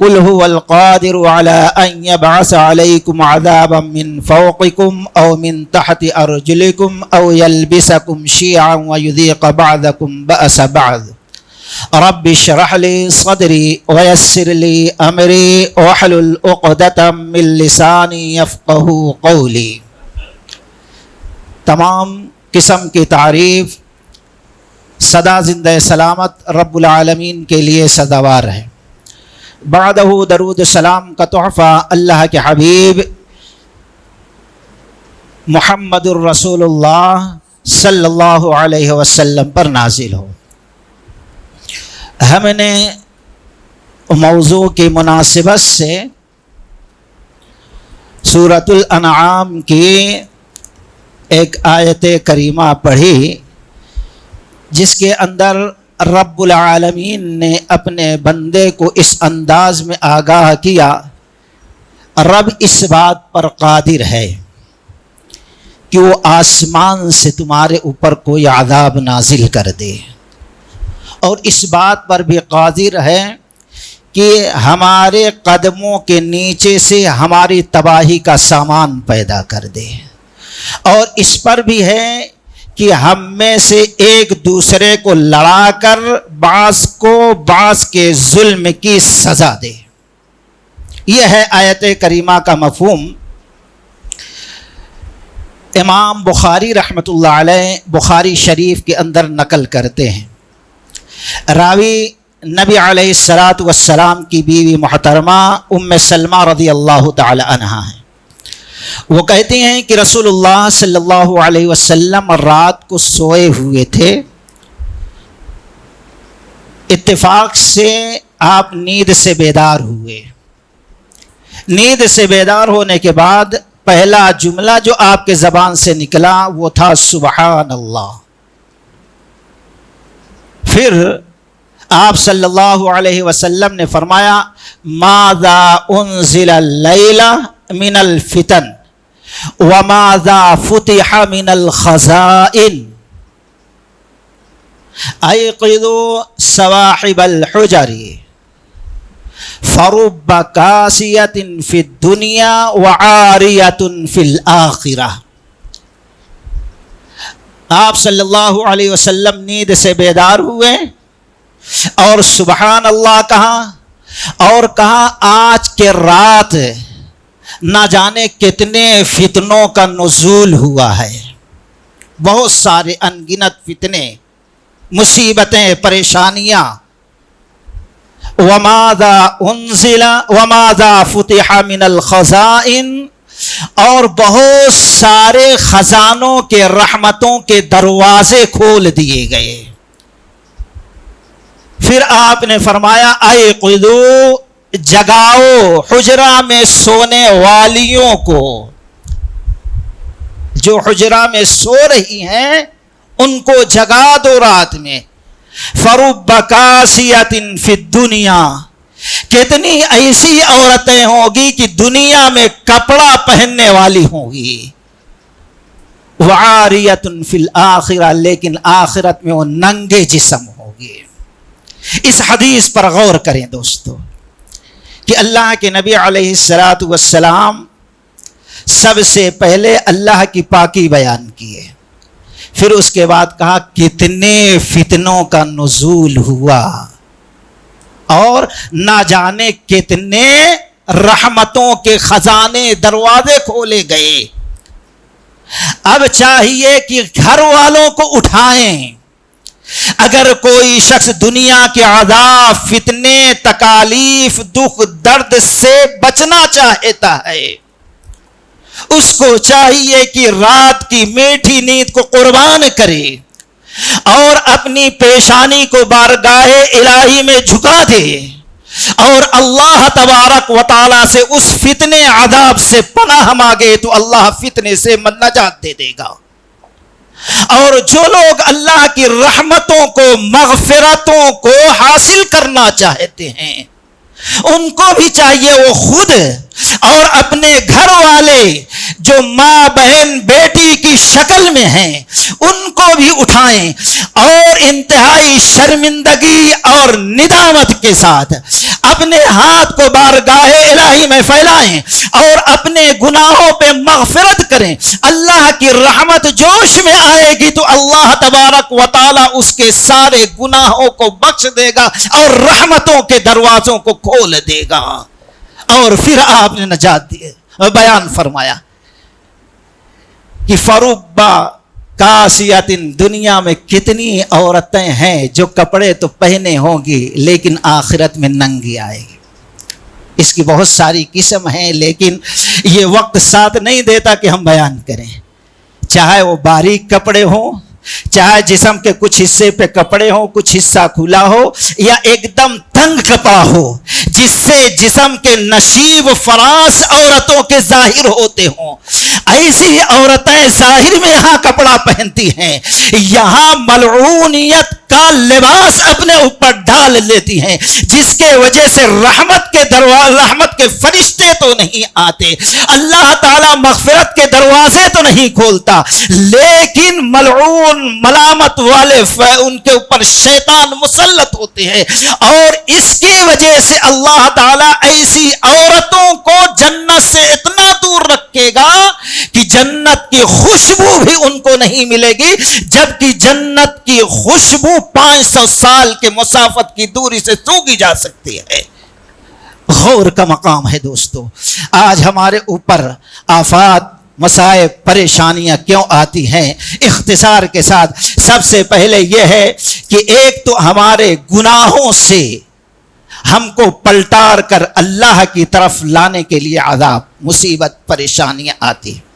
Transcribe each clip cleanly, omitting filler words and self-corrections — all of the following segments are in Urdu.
قل هو القادر على أن يبعث عليكم عذابا من فوقكم أو من تحت أرجلكم أو يلبسكم شيعا ويذيق بعضكم بأس بعض رب اشرح لي صدري ويسر لي أمري واحلل عقدة من لساني يفقهوا قولي۔ تمام قسم کی تعریف سدا زندہ سلامت رب العالمین کے لیے سزاوار ہے۔ بعدہ درود سلام کا تحفہ اللہ کے حبیب محمد الرسول اللہ صلی اللہ علیہ وسلم پر نازل ہو۔ ہم نے موضوع کی مناسبت سے سورۃ الانعام کی ایک آیت کریمہ پڑھی، جس کے اندر رب العالمین نے اپنے بندے کو اس انداز میں آگاہ کیا، رب اس بات پر قادر ہے کہ وہ آسمان سے تمہارے اوپر کوئی عذاب نازل کر دے، اور اس بات پر بھی قادر ہے کہ ہمارے قدموں کے نیچے سے ہماری تباہی کا سامان پیدا کر دے، اور اس پر بھی ہے کہ ہم میں سے ایک دوسرے کو لڑا کر بعض کو بعض کے ظلم کی سزا دے۔ یہ ہے آیت کریمہ کا مفہوم۔ امام بخاری رحمۃ اللہ علیہ بخاری شریف کے اندر نقل کرتے ہیں، راوی نبی علیہ الصلاۃ والسلام کی بیوی محترمہ ام سلمہ رضی اللہ تعالی عنہا ہیں۔ وہ کہتے ہیں کہ رسول اللہ صلی اللہ علیہ وسلم رات کو سوئے ہوئے تھے، اتفاق سے آپ نیند سے بیدار ہوئے۔ نیند سے بیدار ہونے کے بعد پہلا جملہ جو آپ کے زبان سے نکلا وہ تھا سبحان اللہ۔ پھر آپ صلی اللہ علیہ وسلم نے فرمایا ماذا انزل اللیل من الفتن وماذا فتح من الخزائن ایقظوا صواحب الحجر فرب کاسیۃ فی الدنیا وعاریۃ فی الآخرہ۔ آپ صلی اللہ علیہ وسلم نیند سے بیدار ہوئے اور سبحان اللہ کہا، اور کہا آج کے رات نہ جانے کتنے فتنوں کا نزول ہوا ہے، بہت سارے انگنت فتنے، مصیبتیں، پریشانیاں۔ وماذا انزل وماذا فتح من الخزائن، اور بہت سارے خزانوں کے رحمتوں کے دروازے کھول دیے گئے۔ پھر آپ نے فرمایا ایقظوا، جگاؤ حجرہ میں سونے والیوں کو، جو حجرہ میں سو رہی ہیں ان کو جگا دو رات میں۔ فرب کاسیۃ فی الدنیا، کتنی ایسی عورتیں ہوں گی کہ دنیا میں کپڑا پہننے والی ہوں گی، وعاریۃ فی الآخرہ، لیکن آخرت میں وہ ننگے جسم ہوں گے۔ اس حدیث پر غور کریں دوستو کہ اللہ کے نبی علیہ الصلاۃ والسلام سب سے پہلے اللہ کی پاکی بیان کیے، پھر اس کے بعد کہا کتنے فتنوں کا نزول ہوا اور نہ جانے کتنے رحمتوں کے خزانے دروازے کھولے گئے۔ اب چاہیے کہ گھر والوں کو اٹھائیں۔ اگر کوئی شخص دنیا کے عذاب، فتنے، تکالیف، دکھ، درد سے بچنا چاہتا ہے، اس کو چاہیے کہ رات کی میٹھی نیند کو قربان کرے اور اپنی پیشانی کو بارگاہ الہی میں جھکا دے، اور اللہ تبارک و تعالی سے اس فتنے عذاب سے پناہ مانگے تو اللہ فتنے سے نجات دے دے گا۔ اور جو لوگ اللہ کی رحمتوں کو، مغفرتوں کو حاصل کرنا چاہتے ہیں، ان کو بھی چاہیے وہ خود اور اپنے گھر والے جو ماں، بہن، بیٹی کی شکل میں ہیں ان کو بھی اٹھائیں اور انتہائی شرمندگی اور ندامت کے ساتھ اپنے ہاتھ کو بارگاہ الہی میں پھیلائیں اور اپنے گناہوں پہ مغفرت کریں، اللہ کی رحمت جوش میں آئے گی تو اللہ تبارک و تعالی اس کے سارے گناہوں کو بخش دے گا اور رحمتوں کے دروازوں کو کھول دے گا۔ اور پھر آپ نے نجات دی، بیان فرمایا کہ فربا کاسیات، دنیا میں کتنی عورتیں ہیں جو کپڑے تو پہنے ہوں گی لیکن آخرت میں ننگی آئے گی۔ اس کی بہت ساری قسم ہیں لیکن یہ وقت ساتھ نہیں دیتا کہ ہم بیان کریں، چاہے وہ باریک کپڑے ہوں، چاہے جسم کے کچھ حصے پہ کپڑے ہوں، کچھ حصہ کھلا ہو، یا ایک دم تنگ کپڑا ہو جس سے جسم کے نشیب فراس عورتوں کے ظاہر ہوتے ہوں، ایسی عورتیں ظاہر میں یہاں کپڑا پہنتی ہیں، یہاں ملعونیت کا لباس اپنے اوپر ڈال لیتی ہیں، جس کے وجہ سے رحمت کے فرشتے تو نہیں آتے، اللہ تعالیٰ مغفرت کے دروازے تو نہیں کھولتا، لیکن ملعون ملامت والے ان کے اوپر شیطان مسلط ہوتے ہیں، اور اس کی وجہ سے اللہ تعالیٰ ایسی عورتوں کو جنت سے اتنا دور رکھے گا کہ جنت کی خوشبو بھی ان کو نہیں ملے گی، جبکہ جنت کی خوشبو 500 سال کے مسافت کی دوری سے سونگھی جا سکتی ہے۔ غور کا مقام ہے دوستو۔ آج ہمارے اوپر آفات، مصائب، پریشانیاں کیوں آتی ہیں؟ اختصار کے ساتھ سب سے پہلے یہ ہے کہ ایک تو ہمارے گناہوں سے ہم کو پلٹار کر اللہ کی طرف لانے کے لیے عذاب، مصیبت، پریشانیاں آتی ہیں،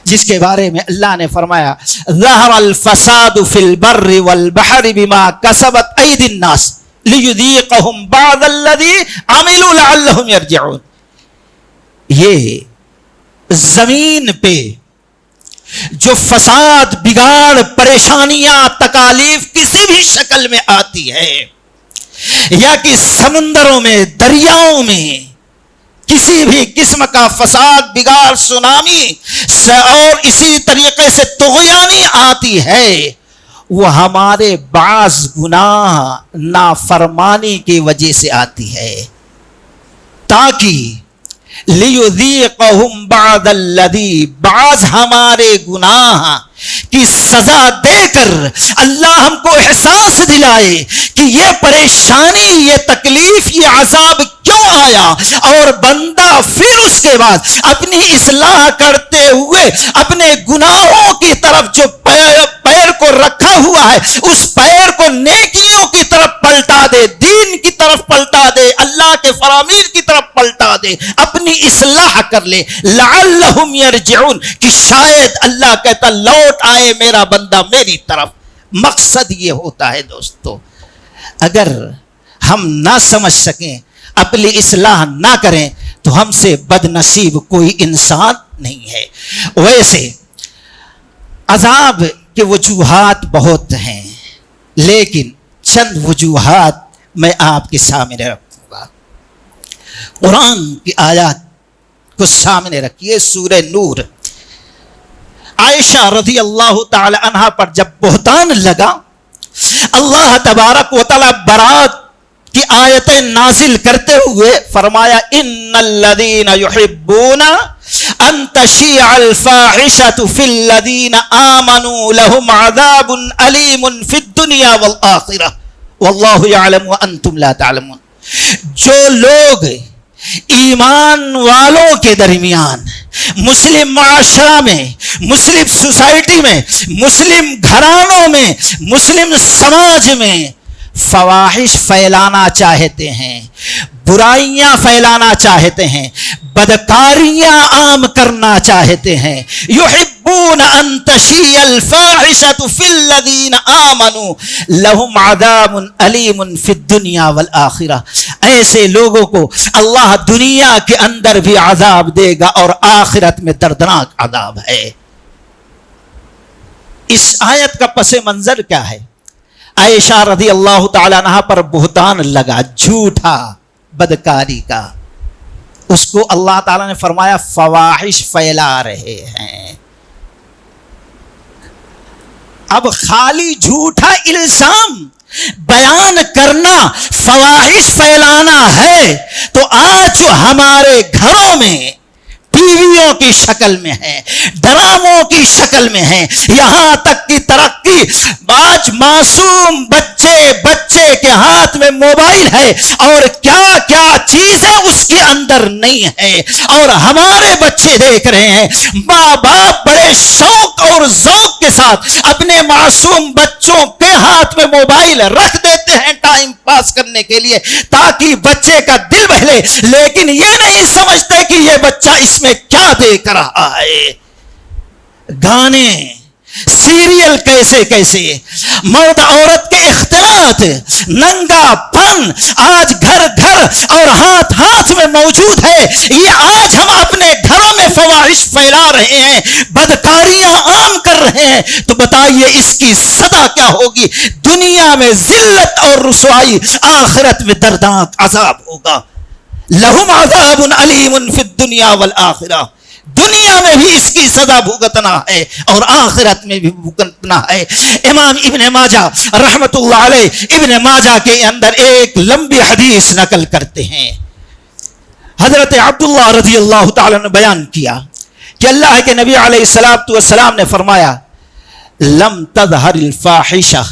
جس کے بارے میں اللہ نے فرمایا ظہر الفساد فی البر والبحر بما کسبت ایدی الناس لیذیقہم بعض الذی عملوا لعلہم یرجعون۔ یہ زمین پہ جو فساد، بگاڑ، پریشانیاں، تکالیف کسی بھی شکل میں آتی ہے، یا کہ سمندروں میں، دریاؤں میں کسی بھی قسم کا فساد، بگاڑ، سونامی اور اسی طریقے سے طغیانی آتی ہے، وہ ہمارے بعض گناہ، نافرمانی کی وجہ سے آتی ہے، تاکہ لیذیقہم بعض الذی، بعض ہمارے گناہ کی سزا دے کر اللہ ہم کو احساس دلائے کہ یہ پریشانی، یہ تکلیف، یہ عذاب کیوں آیا، اور بندہ پھر اس کے بعد اپنی اصلاح کرتے ہوئے اپنے گناہوں کی طرف جو پیر کو رکھا ہوا ہے اس پیر کو نیکیوں کی طرف پلٹا دے، دین کی طرف پلٹا دے، اللہ کے فرامین کی طرف پلٹا دے، اپنی اصلاح کر لے، لعلہم یرجعون، کہ شاید اللہ کہتا لوٹ آئے میرا بندہ میری طرف۔ مقصد یہ ہوتا ہے دوستو، اگر ہم نہ سمجھ سکیں، اپنی اصلاح نہ کریں تو ہم سے بد نصیب کوئی انسان نہیں ہے۔ ویسے عذاب کے وجوہات بہت ہیں، لیکن چند وجوہات میں آپ کے سامنے رکھوں گا۔ قرآن کی آیات کو سامنے رکھیے، سورہ نور۔ عائشہ رضی اللہ تعالی عنہا پر جب بہتان لگا، اللہ تبارک و تعالی برات کی آیتیں نازل کرتے ہوئے فرمایا ان الذین یحبون ان تشیع الفاحشۃ فی الذین آمنوا لهم عذاب علیم فی الدنیا والآخرہ واللہ یعلم وانتم لا تعلمون۔ جو لوگ ایمان والوں کے درمیان، مسلم معاشرہ میں، مسلم سوسائٹی میں، مسلم گھرانوں میں، مسلم سماج میں فواحش پھیلانا چاہتے ہیں، برائیاں پھیلانا چاہتے ہیں، بدکاریاں عام کرنا چاہتے ہیں، یحبون ان تشیع الفاحشۃ فی الذین آمنوا لهم عذاب علیم فی الدنیا والآخرہ، ایسے لوگوں کو اللہ دنیا کے اندر بھی عذاب دے گا اور آخرت میں دردناک عذاب ہے۔ اس آیت کا پس منظر کیا ہے؟ عائشہ رضی اللہ تعالیٰ عنہ پر بہتان لگا، جھوٹا، بدکاری کا، اس کو اللہ تعالیٰ نے فرمایا فواحش پھیلا رہے ہیں۔ اب خالی جھوٹا الزام بیان کرنا فواحش پھیلانا ہے تو آج جو ہمارے گھروں میں ٹی ویوں کی شکل میں ہے، ڈراموں کی شکل میں ہے، یہاں تک کی ترقی آج معصوم بچے کے ہاتھ میں موبائل ہے اور کیا کیا چیزیں اس کے اندر نہیں ہے، اور ہمارے بچے دیکھ رہے ہیں ماں باپ بڑے شوق اور ذوق کے ساتھ اپنے معصوم بچوں کے ہاتھ میں موبائل رکھ دیتے ہیں ٹائم پاس کرنے کے لیے تاکہ بچے کا دل بہلے، لیکن یہ نہیں سمجھتے کہ یہ بچہ اس میں کیا دیکھ رہا ہے۔ گانے، سیریل، کیسے مرد عورت کے اختلاط، ننگا پن آج گھر اور ہاتھ میں موجود ہے۔ یہ آج ہم اپنے گھروں میں فواحش پھیلا رہے ہیں، بدکاریاں عام کر رہے ہیں، تو بتائیے اس کی سزا کیا ہوگی؟ دنیا میں ذلت اور رسوائی، آخرت میں دردناک عذاب ہوگا۔ لہم عذاب علیم فی الدنیا والآخرہ، دنیا میں بھی اس کی سزا بھگتنا ہے اور آخرت میں بھی بھگتنا ہے۔ امام ابن ماجہ رحمت اللہ علیہ ابن ماجہ کے اندر ایک لمبی حدیث نقل کرتے ہیں۔ حضرت عبداللہ رضی اللہ تعالیٰ نے بیان کیا کہ اللہ کے نبی علیہ السلام نے فرمایا لم تظہر الفاحشہ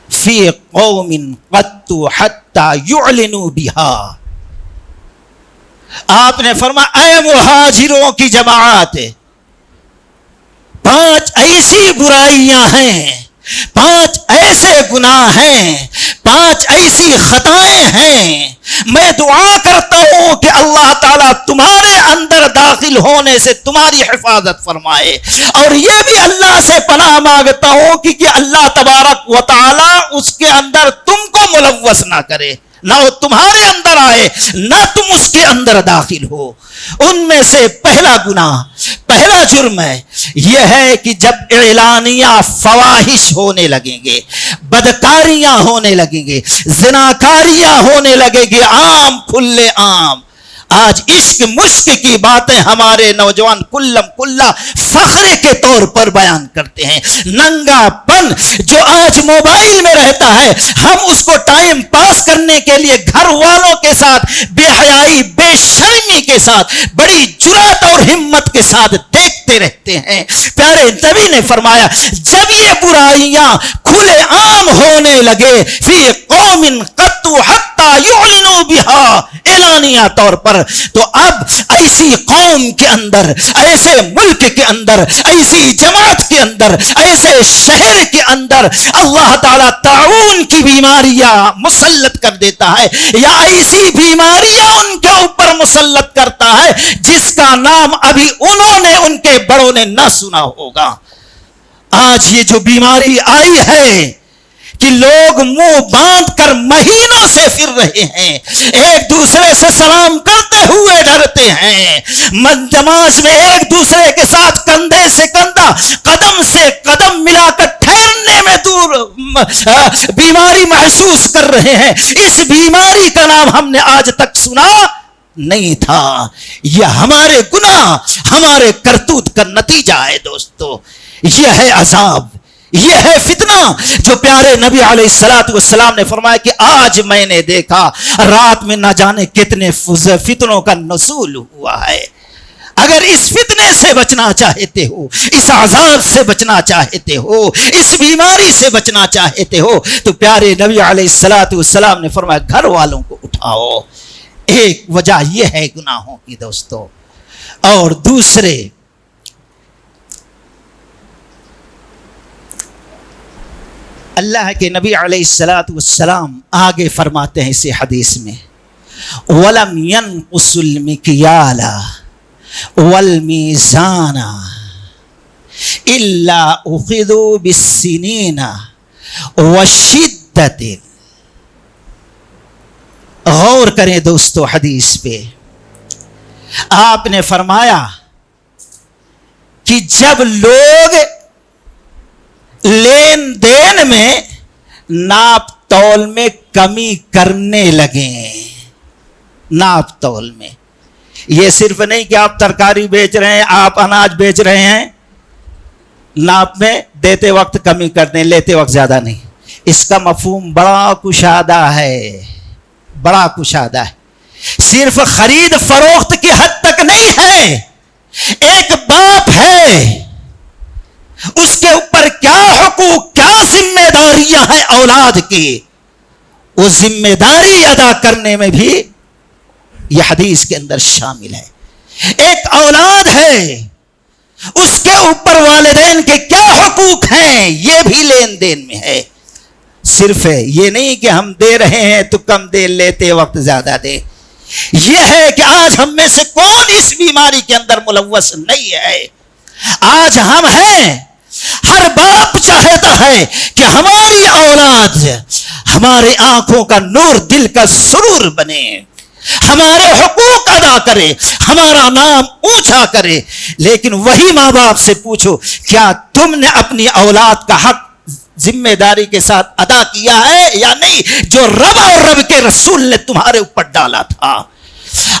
فی قوم قط حتی یعلنوا بہا۔ آپ نے فرمایا اے مہاجروں کی جماعت، 5 ایسی برائیاں ہیں، 5 ایسے گناہ ہیں، 5 ایسی خطائیں ہیں، میں دعا کرتا ہوں کہ اللہ تعالیٰ تمہارے اندر داخل ہونے سے تمہاری حفاظت فرمائے، اور یہ بھی اللہ سے پناہ مانگتا ہوں کہ اللہ تبارک و تعالیٰ اس کے اندر تم کو ملوث نہ کرے، نہ وہ تمہارے اندر آئے نہ تم اس کے اندر داخل ہو۔ ان میں سے پہلا گناہ، پہلا جرم ہے یہ ہے کہ جب اعلانیہ فواحش ہونے لگیں گے، بدکاریاں ہونے لگیں گے، زناکاریاں ہونے لگیں گی، عام کھلے عام۔ آج عشق مشق کی باتیں ہمارے نوجوان کلہ فخر کے طور پر بیان کرتے ہیں۔ ننگا پن جو آج موبائل میں رہتا ہے، ہم اس کو ٹائم پاس کرنے کے لیے گھر والوں کے ساتھ بے حیائی، بے شرمی کے ساتھ، بڑی جرأت اور ہمت کے ساتھ دیکھتے رہتے ہیں۔ پیارے نبی نے فرمایا جب یہ برائیاں کھلے عام ہونے لگے فی قوم قط حتی یعلنوا بہا، اعلانیہ طور پر، تو اب ایسی قوم کے اندر، ایسے ملک کے اندر، ایسی جماعت کے اندر، ایسے شہر کے اندر اللہ تعالیٰ طاعون کی بیماریاں مسلط کر دیتا ہے، یا ایسی بیماریاں ان کے اوپر مسلط کرتا ہے جس کا نام ابھی انہوں نے، ان کے بڑوں نے نہ سنا ہوگا۔ آج یہ جو بیماری آئی ہے کہ لوگ منہ باندھ کر مہینوں سے پھر رہے ہیں، ایک دوسرے سے سلام کرتے ہوئے ڈرتے ہیں، نماز میں ایک دوسرے کے ساتھ کندھے سے کندھا، قدم سے قدم ملا کر ٹھہرنے میں دور بیماری محسوس کر رہے ہیں۔ اس بیماری کا نام ہم نے آج تک سنا نہیں تھا۔ یہ ہمارے گناہ، ہمارے کرتوت کا نتیجہ ہے دوستو۔ یہ ہے عذاب، یہ ہے فتنہ جو پیارے نبی علیہ السلام نے فرمایا کہ آج میں نے دیکھا رات میں نہ جانے کتنے فتنوں کا نزول ہوا ہے۔ اگر اس فتنے سے بچنا چاہتے ہو، اس عذاب سے بچنا چاہتے ہو، اس بیماری سے بچنا چاہتے ہو، تو پیارے نبی علیہ السلام نے فرمایا گھر والوں کو اٹھاؤ۔ ایک وجہ یہ ہے گناہوں کی دوستو، اور دوسرے اللہ کے نبی علیہ السلام آگے فرماتے ہیں اسی حدیث میں وَلَمْ يَنْقُصُ الْمِكْيَالَ وَالْمِيزَانَ إِلَّا أُخِذُوا بِالسِّنِينَ وَالشِّدَّةِ۔ غور کریں دوستو حدیث پہ، آپ نے فرمایا کہ جب لوگ لین دین میں ناپ تول میں کمی کرنے لگیں، ناپ تول میں، یہ صرف نہیں کہ آپ ترکاری بیچ رہے ہیں، آپ اناج بیچ رہے ہیں، ناپ میں دیتے وقت کمی کر دیں، لیتے وقت زیادہ نہیں. اس کا مفہوم بڑا کشادہ ہے، بڑا کشادہ ہے. صرف خرید فروخت کی حد تک نہیں ہے. ایک باپ ہے، اس کے اوپر کیا حقوق، کیا ذمہ داریاں ہیں اولاد کی، وہ ذمہ داری ادا کرنے میں بھی یہ حدیث کے اندر شامل ہے. ایک اولاد ہے، اس کے اوپر والدین کے کیا حقوق ہیں، یہ بھی لین دین میں ہے. صرف یہ نہیں کہ ہم دے رہے ہیں تو کم دے، لیتے وقت زیادہ دے. یہ ہے کہ آج ہم میں سے کون اس بیماری کے اندر ملوث نہیں ہے. آج ہم ہیں، ہر باپ چاہتا ہے کہ ہماری اولاد ہمارے آنکھوں کا نور، دل کا سرور بنے، ہمارے حقوق ادا کرے، ہمارا نام اونچا کرے. لیکن وہی ماں باپ سے پوچھو، کیا تم نے اپنی اولاد کا حق ذمہ داری کے ساتھ ادا کیا ہے یا نہیں، جو رب اور رب کے رسول نے تمہارے اوپر ڈالا تھا.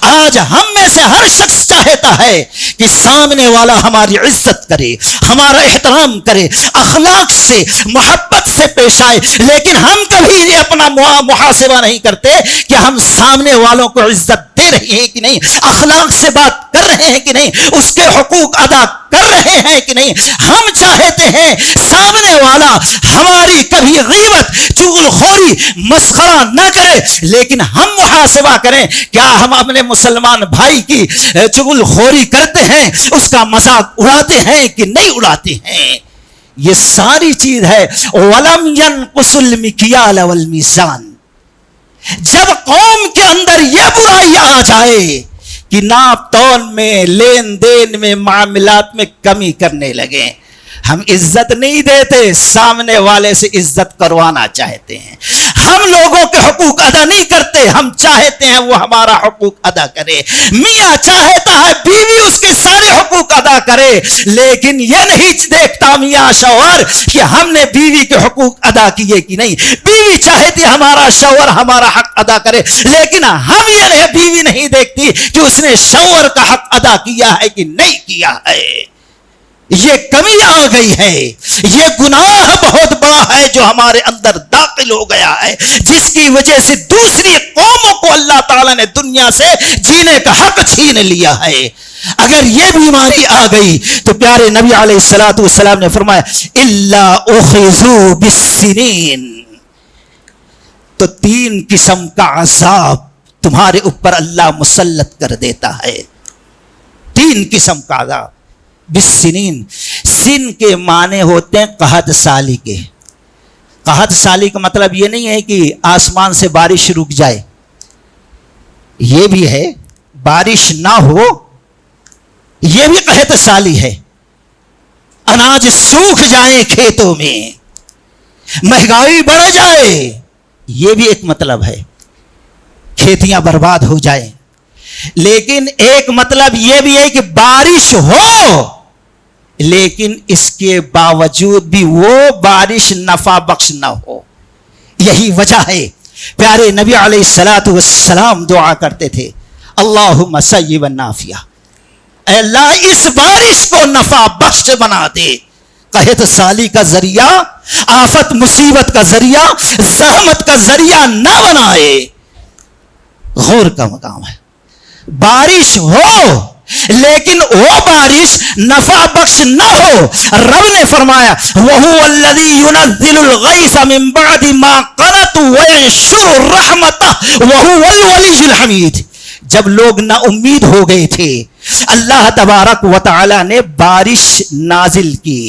آج ہم میں سے ہر شخص چاہتا ہے کہ سامنے والا ہماری عزت کرے، ہمارا احترام کرے، اخلاق سے، محبت سے پیش آئے. لیکن ہم کبھی یہ اپنا محاسبہ نہیں کرتے کہ ہم سامنے والوں کو عزت دے رہے ہیں کہ نہیں، اخلاق سے بات کر رہے ہیں کہ نہیں، اس کے حقوق ادا کر رہے ہیں کہ نہیں. ہم چاہتے ہیں سامنے والا ہماری کبھی غیبت، چغل خوری، مسخرہ نہ کرے، لیکن ہم محاسبہ کریں، کیا ہم اپنے مسلمان بھائی کی چغل خوری کرتے ہیں، اس کا مذاق اڑاتے ہیں کہ نہیں اڑاتے ہیں. یہ ساری چیز ہے. وَلَمْ يَنْقُصُ الْمِكْيَالَ وَالْمِيزَانَ. جب قوم کے اندر یہ برائی آ جائے کہ ناپ تول میں، لین دین میں، معاملات میں کمی کرنے لگے، ہم عزت نہیں دیتے، سامنے والے سے عزت کروانا چاہتے ہیں. ہم لوگوں کے حقوق ادا نہیں کرتے، ہم چاہتے ہیں وہ ہمارا حقوق ادا کرے. میاں چاہتا ہے بیوی اس کے سارے حقوق ادا کرے، لیکن یہ نہیں دیکھتا میاں شوہر کہ ہم نے بیوی کے حقوق ادا کیے کہ نہیں. بیوی چاہتی ہمارا شوہر ہمارا حق ادا کرے، لیکن ہم یہ بیوی نہیں دیکھتی کہ اس نے شوہر کا حق ادا کیا ہے کہ نہیں کیا ہے. یہ کمی آ گئی ہے، یہ گناہ بہت بڑا ہے جو ہمارے اندر داخل ہو گیا ہے، جس کی وجہ سے دوسری قوموں کو اللہ تعالیٰ نے دنیا سے جینے کا حق چھین لیا ہے. اگر یہ بیماری آ گئی تو پیارے نبی علیہ الصلوۃ والسلام نے فرمایا الا اخذوا بالسنین، تو 3 قسم کا عذاب تمہارے اوپر اللہ مسلط کر دیتا ہے. 3 قسم کا عذاب. بالسنین، سن کے معنی ہوتے ہیں قحط سالی کے. قحط سالی کا مطلب یہ نہیں ہے کہ آسمان سے بارش رک جائے، یہ بھی ہے بارش نہ ہو، یہ بھی قحط سالی ہے. اناج سوکھ جائیں کھیتوں میں، مہنگائی بڑھ جائے، یہ بھی ایک مطلب ہے، کھیتیاں برباد ہو جائیں. لیکن ایک مطلب یہ بھی ہے کہ بارش ہو لیکن اس کے باوجود بھی وہ بارش نفع بخش نہ ہو. یہی وجہ ہے پیارے نبی علیہ الصلوۃ والسلام دعا کرتے تھے اللہم سیبا نافعا، اے اللہ اس بارش کو نفع بخش بنا دے. قحط سالی کا ذریعہ، آفت مصیبت کا ذریعہ، زحمت کا ذریعہ نہ بنائے. غور کا مقام ہے. بارش ہو لیکن وہ بارش نفع بخش نہ ہو. رب نے فرمایا وَهُوَ الَّذِي يُنَزِّلُ الْغَيْثَ مِن بَعْدِ مَا قَنَطُوا وَيَنشُرُ الرَّحْمَةَ وَهُوَ الْوَلِيُّ الْحَمِيدُ. جب لوگ نا امید ہو گئے تھے، اللہ تبارک و تعالی نے بارش نازل کی،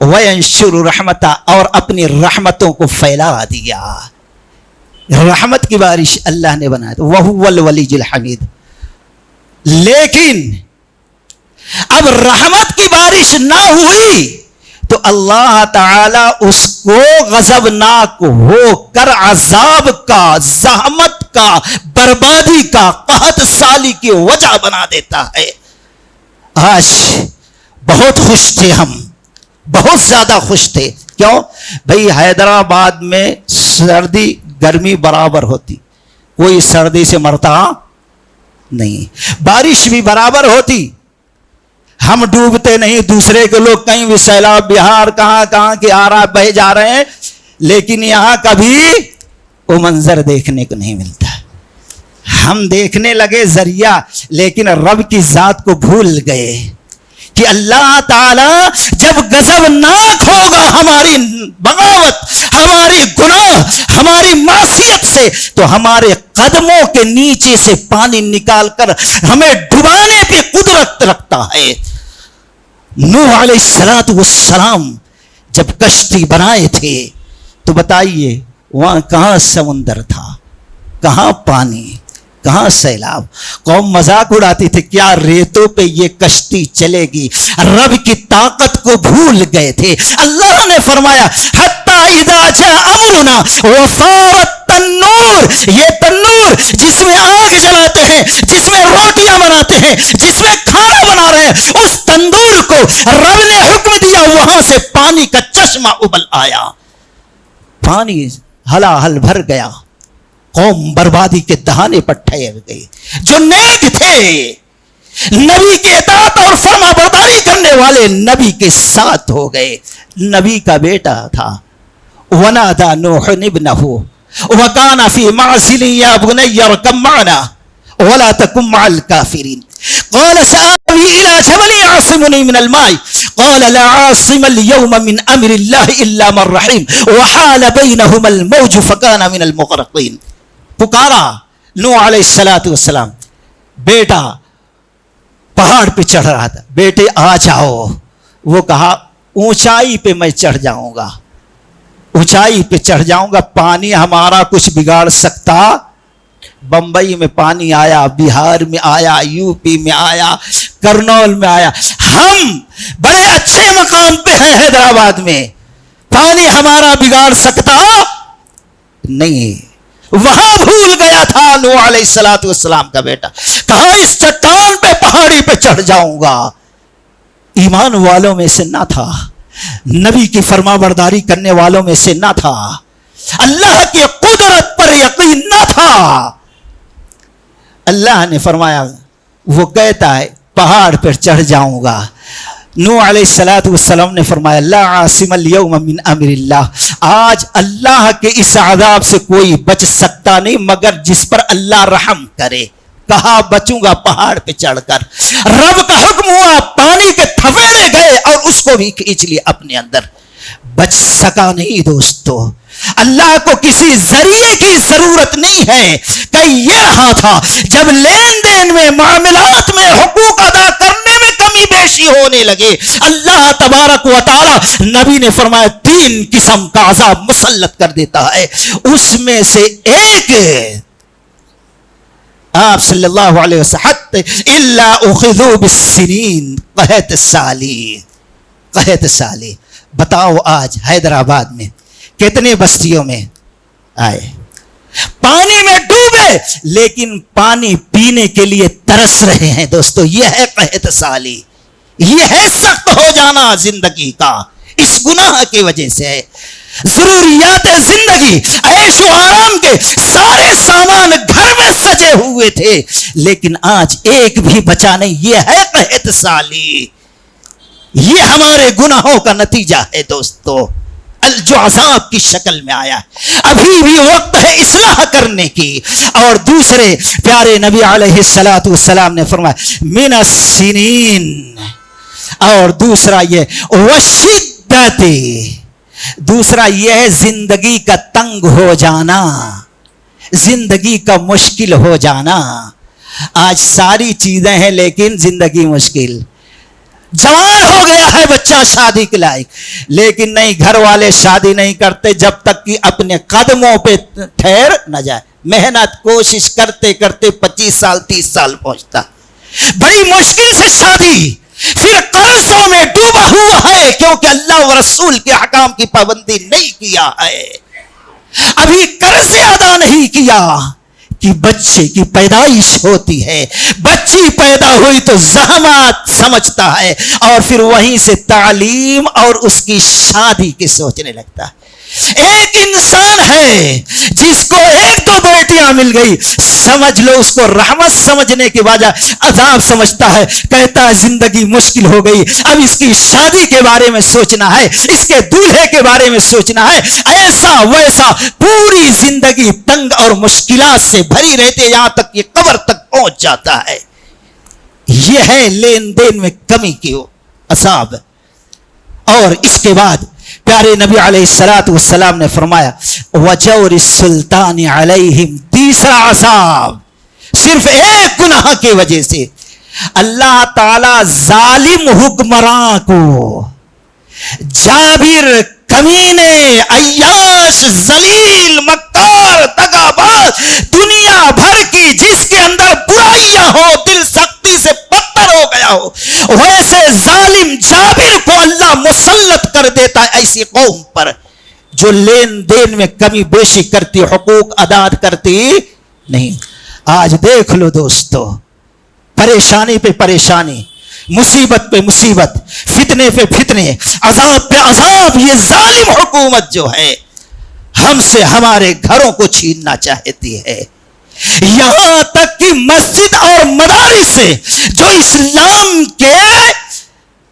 وَيَنشُرُ الرَّحْمَةَ، اور اپنی رحمتوں کو پھیلا دیا. رحمت کی بارش اللہ نے بنایا، وَهُوَ الْوَلِيُّ الْحَمِيدُ. لیکن اب رحمت کی بارش نہ ہوئی تو اللہ تعالی اس کو غضبناک ہو کر عذاب کا، زحمت کا، بربادی کا، قحط سالی کی وجہ بنا دیتا ہے. آج بہت خوش تھے ہم، بہت زیادہ خوش تھے. کیوں؟ بھئی حیدرآباد میں سردی گرمی برابر ہوتی، کوئی سردی سے مرتا نہیں، بارش بھی برابر ہوتی. ہم ڈوبتے نہیں، دوسرے کے لوگ کہیں بھی سیلاب بہار کہاں کے آ رہا بہہ جا رہے ہیں، لیکن یہاں کبھی وہ منظر دیکھنے کو نہیں ملتا. ہم دیکھنے لگے ذریعہ، لیکن رب کی ذات کو بھول گئے کہ اللہ تعالی جب غضبناک ہوگا ہماری بغاوت، ہماری گناہ، ہماری معصیت سے، تو ہمارے قدموں کے نیچے سے پانی نکال کر ہمیں ڈبانے کی قدرت رکھتا ہے. نوح علیہ السلام جب کشتی بنائے تھے تو بتائیے وہاں کہاں سمندر تھا، کہاں پانی، کہاں سیلاب. قوم مذاق اڑاتی تھی کیا ریتوں پہ یہ کشتی چلے گی. رب کی طاقت کو بھول گئے تھے. اللہ نے فرمایا حتی اذا جاء امرنا وفارت تنور، یہ تنور جس میں آگ جلاتے ہیں، جس میں روٹیاں بناتے ہیں، جس میں کھانا بنا رہے ہیں، اس تندور کو رب نے حکم دیا وہاں سے پانی کا چشمہ ابل آیا، پانی ہلا ہل بھر گیا. قوم بربادی کے دہانے پر ٹھہر گئی. جو نیک تھے، نبی کے اطاعت اور فرما برداری کرنے والے، نبی کے ساتھ ہو گئے. نبی کا بیٹا تھا. ونادى نوح ابنه وكان في معزل يا بني اركب معنا ولا تكن مع الكافرين قال سآوي إلى جبل يعصمني من الماء قال لا عاصم اليوم من أمر الله إلا من رحم وحال بينهما الموج فكان من المغرقين. پکارا نوح علیہ السلام، بیٹا پہاڑ پہ چڑھ رہا تھا، بیٹے آ جاؤ. وہ کہا اونچائی پہ میں چڑھ جاؤں گا، اونچائی پہ چڑھ جاؤں گا، پانی ہمارا کچھ بگاڑ سکتا؟ بمبئی میں پانی آیا، بہار میں آیا، یو پی میں آیا، کرنول میں آیا. ہم بڑے اچھے مقام پہ ہیں حیدرآباد میں، پانی ہمارا بگاڑ سکتا نہیں. وہاں بھول گیا تھا نوح علیہ السلام کا بیٹا. کہاں اس چٹان پہ پہاڑی پہ چڑھ جاؤں گا. ایمان والوں میں سے نہ تھا، نبی کی فرما برداری کرنے والوں میں سے نہ تھا، اللہ کی قدرت پر یقین نہ تھا. اللہ نے فرمایا، وہ کہتا ہے پہاڑ پر چڑھ جاؤں گا. نوح علیہ السلام نے فرمایا لا عاصم اليوم من امر اللہ، آج اللہ کے اس عذاب سے کوئی بچ سکتا نہیں مگر جس پر اللہ رحم کرے. کہا بچوں گا پہاڑ پہ چڑھ کر. رب کا حکم ہوا، پانی کے تھویلے گئے اور اس کو بھی کھینچ لیا اپنے اندر. بچ سکا نہیں دوستو. اللہ کو کسی ذریعے کی ضرورت نہیں ہے. کہ یہ رہا تھا جب لین دین میں، معاملات میں، حقوق ادا کرنے میں کمی بیشی ہونے لگے، اللہ تبارک و تعالی نبی نے فرمایا 3 قسم کا عذاب مسلط کر دیتا ہے. اس میں سے ایک آپ صلی اللہ علیہ وسلم الا اخذوا بالسنین قحط سالی. بتاؤ آج حیدرآباد میں کتنے بستیوں میں آئے، پانی میں ڈوبے لیکن پانی پینے کے لیے ترس رہے ہیں. دوستو یہ ہے قحط سالی، یہ ہے سخت ہو جانا زندگی کا. اس گناہ کی وجہ سے ہے. ضروریات زندگی، عیش و آرام کے سارے سامان گھر میں سجے ہوئے تھے لیکن آج ایک بھی بچا نہیں. یہ ہے قحط سالی. یہ ہمارے گناہوں کا نتیجہ ہے دوستو، جو عذاب کی شکل میں آیا ہے. ابھی بھی وقت ہے اصلاح کرنے کی. اور دوسرے پیارے نبی علیہ السلام نے فرمایا من السنین. اور دوسرا یہ وشدت، دوسرا یہ ہے زندگی کا تنگ ہو جانا، زندگی کا مشکل ہو جانا. آج ساری چیزیں ہیں لیکن زندگی مشکل. جوان ہو گیا ہے بچہ شادی کے لائق، لیکن نہیں، گھر والے شادی نہیں کرتے جب تک کہ اپنے قدموں پہ ٹھہر نہ جائے. محنت کوشش کرتے کرتے 25 سال 30 سال پہنچتا. بڑی مشکل سے شادی، پھر قرضوں میں ڈوبا ہوا ہے کیونکہ اللہ و رسول کے احکام کی پابندی نہیں کیا ہے. ابھی قرض ادا نہیں کیا کہ بچے کی پیدائش ہوتی ہے. بچی پیدا ہوئی تو زحمات سمجھتا ہے اور پھر وہیں سے تعلیم اور اس کی شادی کی سوچنے لگتا ہے. ایک انسان ہے جس کو ایک دو بیٹیاں مل گئی، سمجھ لو اس کو رحمت سمجھنے کے بجائے عذاب سمجھتا ہے، کہتا ہے زندگی مشکل ہو گئی، اب اس کی شادی کے بارے میں سوچنا ہے، اس کے دولہے کے بارے میں سوچنا ہے، ایسا ویسا پوری زندگی تنگ اور مشکلات سے بھری رہتے یہاں تک کہ قبر تک پہنچ جاتا ہے۔ یہ ہے لین دین میں کمی کی عذاب۔ اور اس کے بعد پیارے نبی علیہ الصلوۃ والسلام نے فرمایا وجور السلطان علیہم، تیسرا عذاب صرف ایک گناہ کی وجہ سے اللہ تعالی ظالم حکمراں کو، جابر، کمینے، عیاش، ذلیل، مکار، دغاباز، دنیا بھر کی جس کے اندر برائیاں ہو، دل سختی سے پتھر ہو گیا ہو، ویسے ظالم جابر کو اللہ مسلط کر دیتا ہے ایسی قوم پر جو لین دین میں کمی بیشی کرتی، حقوق ادا کرتی نہیں۔ آج دیکھ لو دوستو، پریشانی پہ پریشانی، مصیبت پہ مصیبت، فتنے پہ فتنے، عذاب پہ عذاب، یہ ظالم حکومت جو ہے ہم سے ہمارے گھروں کو چھیننا چاہتی ہے۔ یہاں تک کہ مسجد اور مدارس سے جو اسلام کے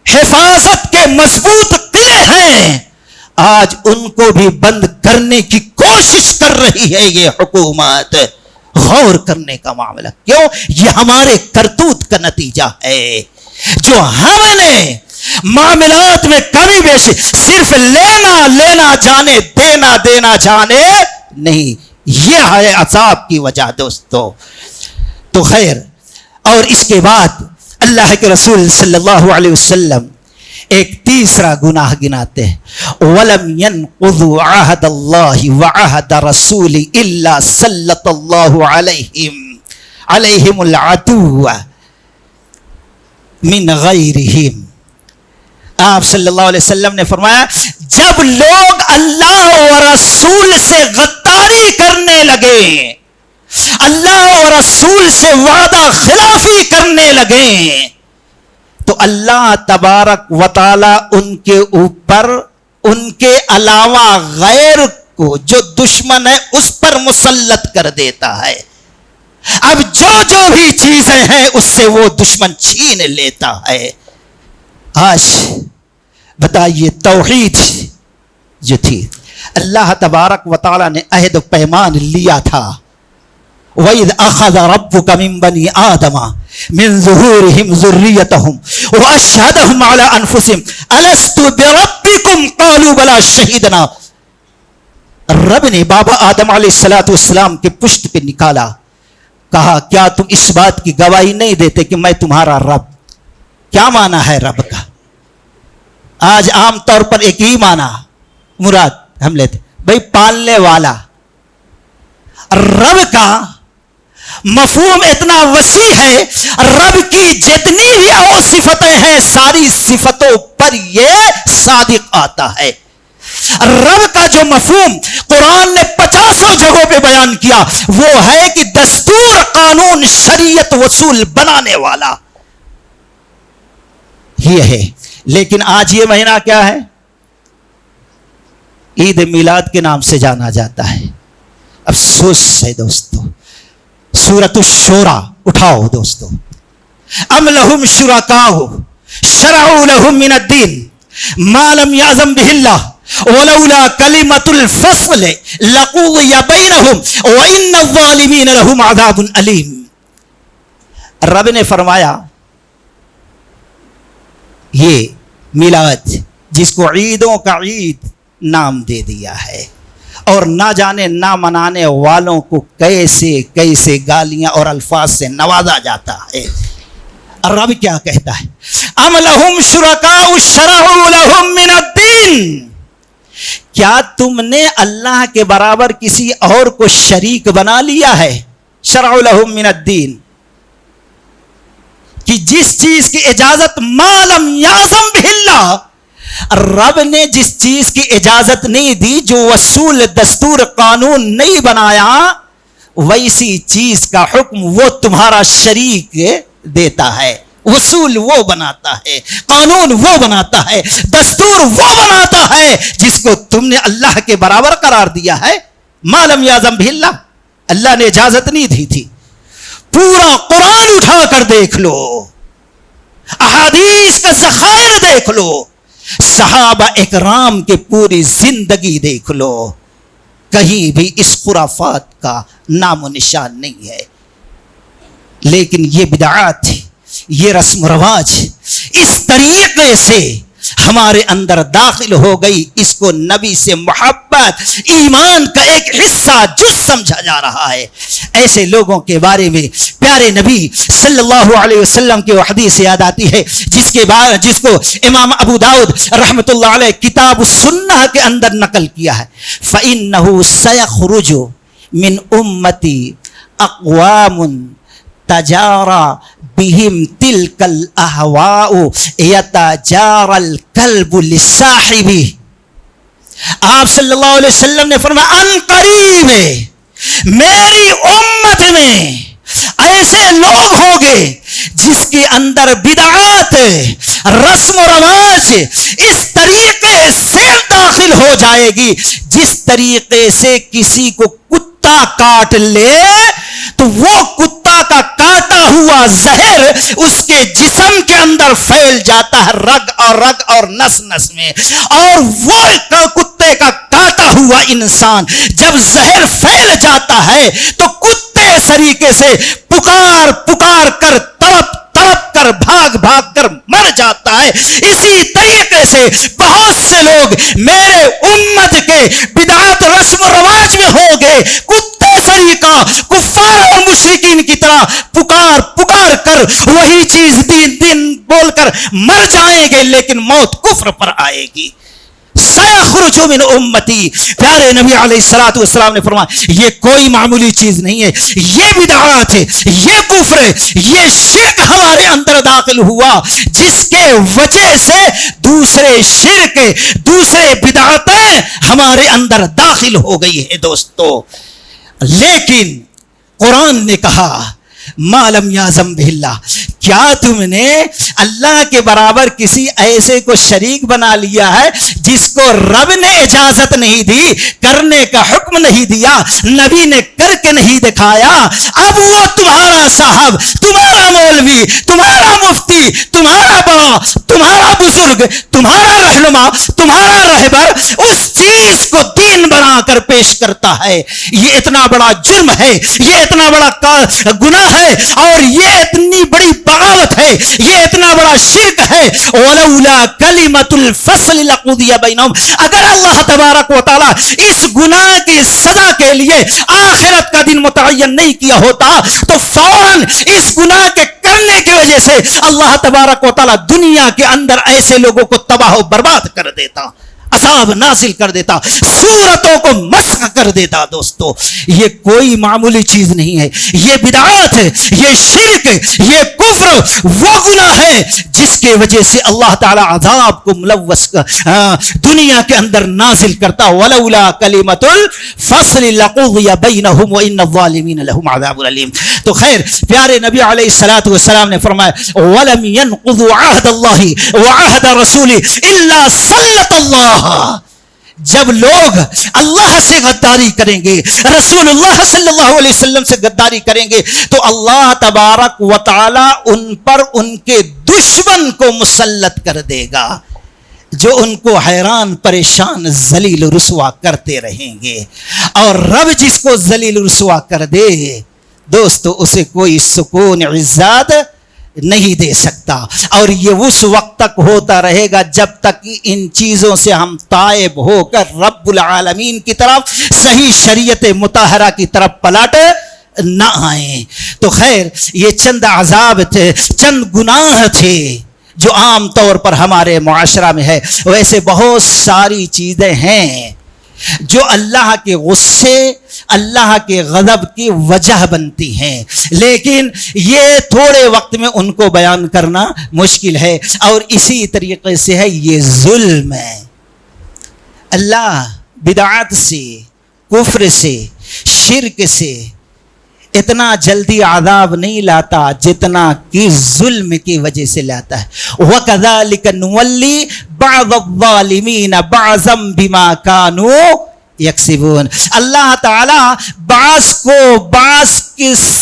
حفاظت کے مضبوط قلعے ہیں، آج ان کو بھی بند کرنے کی کوشش کر رہی ہے یہ حکومت۔ غور کرنے کا معاملہ، کیوں؟ یہ ہمارے کرتوت کا نتیجہ ہے، جو ہم نے معاملات میں کمی بیشی، صرف لینا جانے، دینا جانے نہیں، یہ ہے عذاب کی وجہ دوستو۔ تو خیر، اور اس کے بعد اللہ کے رسول صلی اللہ علیہ وسلم ایک تیسرا گناہ گناتے ہیں، وَلَمْ يَنْقُضُوا عَهْدَ اللَّهِ وَعَهْدَ رَسُولِهِ إِلَّا سَلَّطَ اللَّهُ عَلَيْهِمُ الْعَدُوَّ مِنْ غَيْرِهِمْ۔ آپ صلی اللہ علیہ وسلم نے فرمایا جب لوگ اللہ و رسول سے غداری کرنے لگے، اللہ و رسول سے وعدہ خلافی کرنے لگے، تو اللہ تبارک و تعالی ان کے اوپر ان کے علاوہ غیر کو جو دشمن ہے اس پر مسلط کر دیتا ہے۔ اب جو بھی چیزیں ہیں اس سے وہ دشمن چھین لیتا ہے۔ آج بتائیے، توحید جو تھی، اللہ تبارک و تعالی نے عہد و پیمان لیا تھا، وَإِذْ أَخَذَ رَبُّكَ مِنْ بَنِي آدَمَ مِنْ ظُهُورِهِمْ ذُرِّيَّتَهُمْ وَأَشْهَدَهُمْ عَلَىٰ أَنفُسِهِمْ أَلَسْتُ بِرَبِّكُمْ قَالُوا بَلَىٰ شَهِدْنَا۔ رب نے بابا آدم علیہ السلام کے پشت پہ نکالا، کہا کیا تم اس بات کی گواہی نہیں دیتے کہ میں تمہارا رب؟ کیا معنی ہے رب کا؟ آج عام طور پر ایک ہی معنی مراد ہم لیتے، بھئی پالنے والا۔ رب کا مفہوم اتنا وسیع ہے، رب کی جتنی بھی اور صفتیں ہیں ساری صفتوں پر یہ صادق آتا ہے۔ رب کا جو مفہوم قرآن نے 50 جگہوں پہ بیان کیا وہ ہے کہ دستور، قانون، شریعت، وصول بنانے والا یہ ہے۔ لیکن آج یہ مہینہ کیا ہے؟ عید میلاد کے نام سے جانا جاتا ہے۔ افسوس ہے دوستو، سورۃ الشورى اٹھاؤ دوستو، ام لہم شرکاء شرعوا لهم من الدین ما لم یعظم به اللہ ولولا کلمۃ الفصل لقضی بینہم وان الظالمین لهم عذاب علیم۔ رب نے فرمایا یہ میلاد جس کو عیدوں کا عید نام دے دیا ہے، اور نہ جانے نہ منانے والوں کو کیسے کیسے گالیاں اور الفاظ سے نوازا جاتا ہے۔ رب کیا کہتا ہے؟ ام لہم شرکاء شرعوا لہم من الدین، کیا تم نے اللہ کے برابر کسی اور کو شریک بنا لیا ہے؟ شرعوا لہم من الدین، کہ جس چیز کی اجازت ما لم یعظم بہ اللہ، رب نے جس چیز کی اجازت نہیں دی، جو وصول، دستور، قانون نہیں بنایا، ویسی چیز کا حکم وہ تمہارا شریک دیتا ہے۔ اصول وہ بناتا ہے، قانون وہ بناتا ہے، دستور وہ بناتا ہے جس کو تم نے اللہ کے برابر قرار دیا ہے۔ ما لم یعظم بہ اللہ، اللہ نے اجازت نہیں دی تھی۔ پورا قرآن اٹھا کر دیکھ لو، احادیث کا ذخائر دیکھ لو، صحابہ اکرام کی پوری زندگی دیکھ لو، کہیں بھی اس خرافات کا نام و نشان نہیں ہے۔ لیکن یہ بدعات، یہ رسم و رواج اس طریقے سے ہمارے اندر داخل ہو گئی، اس کو نبی سے محبت، ایمان کا ایک حصہ جز سمجھا جا رہا ہے۔ ایسے لوگوں کے بارے میں پیارے نبی صلی اللہ علیہ وسلم کی وہ حدیث یاد آتی ہے جس کو امام ابو داؤد رحمۃ اللہ علیہ کتاب السنہ کے اندر نقل کیا ہے۔ فَإِنَّهُ سَيَخْرُجُ مِنْ أُمَّتِي أَقْوَامٌ تجارا بہم تلک الاہواء یتجارا الکلب للصاحب۔ آپ صلی اللہ علیہ وسلم نے فرمایا ان قریب میری امت میں ایسے لوگ ہوں گے جس کے اندر بدعات، رسم و رواج اس طریقے سے داخل ہو جائے گی جس طریقے سے کسی کو کتا کاٹ لے تو وہ کتا کا کاٹا ہوا زہر اس کے جسم کے اندر پھیل جاتا ہے، رگ اور نس نس میں، اور وہ کتے کا کاٹا ہوا انسان جب زہر پھیل جاتا ہے تو کتے طریقے سے پکار کر تڑپ کر بھاگ کر مر جاتا ہے۔ اسی طریقے سے بہت سے لوگ میرے امت کے بدعات رسم و رواج میں ہوں گے، کتے طریقہ کفار اور مشرکین کی طرح پکار کر وہی چیز دین بول کر مر جائیں گے، لیکن موت کفر پر آئے گی۔ سَيَخْرُجُ مِنْ أُمَّتِي، پیارے نبی علیہ الصلوۃ والسلام نے فرمایا یہ کوئی معمولی چیز نہیں ہے، یہ بدعات ہے، یہ کفر ہے، یہ شرک ہمارے اندر داخل ہوا جس کے وجہ سے دوسرے شرک، دوسرے بدعتیں ہمارے اندر داخل ہو گئی ہے دوستو۔ لیکن قرآن نے کہا ما لم یعظم بہ اللہ، کیا تم نے اللہ کے برابر کسی ایسے کو شریک بنا لیا ہے جس کو رب نے اجازت نہیں دی، کرنے کا حکم نہیں دیا، نبی نے کر کے نہیں دکھایا، اب وہ تمہارا صاحب، تمہارا مولوی، تمہارا مفتی، تمہارا بڑا، تمہارا بزرگ، تمہارا رہنما، تمہارا رہبر اس چیز کو دین بنا کر پیش کرتا ہے۔ یہ اتنا بڑا جرم ہے، یہ اتنا بڑا گناہ ہے، اور یہ اتنی بڑی بغاوت ہے، یہ اتنا بڑا شرک ہے۔ وَلَوْلَا كَلِمَةُ الْفَصْلِ لَقُضِيَ بَيْنَهُمْ، اگر اللہ تبارک و تعالیٰ اس گناہ کی سزا کے لیے آخرت کا دن متعین نہیں کیا ہوتا تو فوراً اس گناہ کے کرنے کی وجہ سے اللہ تبارک و تعالیٰ دنیا کے اندر ایسے لوگوں کو تباہ و برباد کر دیتا، عذاب نازل کر دیتا، صورتوں کو مسخ کر دیتا۔ دوستو یہ کوئی معمولی چیز نہیں ہے، یہ بدعات ہے، یہ شرک، یہ کفر وہ گناہ ہے جس کے وجہ سے اللہ تعالی عذاب کو ملوث دنیا کے اندر نازل کرتا۔ ولولا کلمۃ الفصل لقضی بینہم وان الظالمین لهم عذاب الیم۔ تو خیر پیارے نبی علیہ الصلوۃ والسلام نے فرمایا ولم ينقضوا عهد الله وعهد رسوله الا سلط اللہ، جب لوگ اللہ سے غداری کریں گے، رسول اللہ صلی اللہ علیہ وسلم سے غداری کریں گے تو اللہ تبارک و تعالی ان پر ان کے دشمن کو مسلط کر دے گا جو ان کو حیران پریشان ذلیل رسوا کرتے رہیں گے۔ اور رب جس کو ذلیل رسوا کر دے دوستو اسے کوئی سکون عزت نہیں دے سکتا، اور یہ اس وقت تک ہوتا رہے گا جب تک ان چیزوں سے ہم تائب ہو کر رب العالمین کی طرف، صحیح شریعت مطہرہ کی طرف پلٹ نہ آئیں۔ تو خیر یہ چند عذاب تھے، چند گناہ تھے جو عام طور پر ہمارے معاشرہ میں ہے، ویسے بہت ساری چیزیں ہیں جو اللہ کے غصے، اللہ کے غضب کی وجہ بنتی ہیں، لیکن یہ تھوڑے وقت میں ان کو بیان کرنا مشکل ہے۔ اور اسی طریقے سے ہے یہ ظلم ہے، اللہ بدعات سے، کفر سے، شرک سے اتنا جلدی عذاب نہیں لاتا جتنا کہ ظلم کی وجہ سے لاتا ہے. وَكَذَلِكَ نُوَلِّي بَعْضَ الظَّالِمِينَ بَعْضًا بِمَا كَانُوا یکسبون. اللہ تعالی بعض کو بعض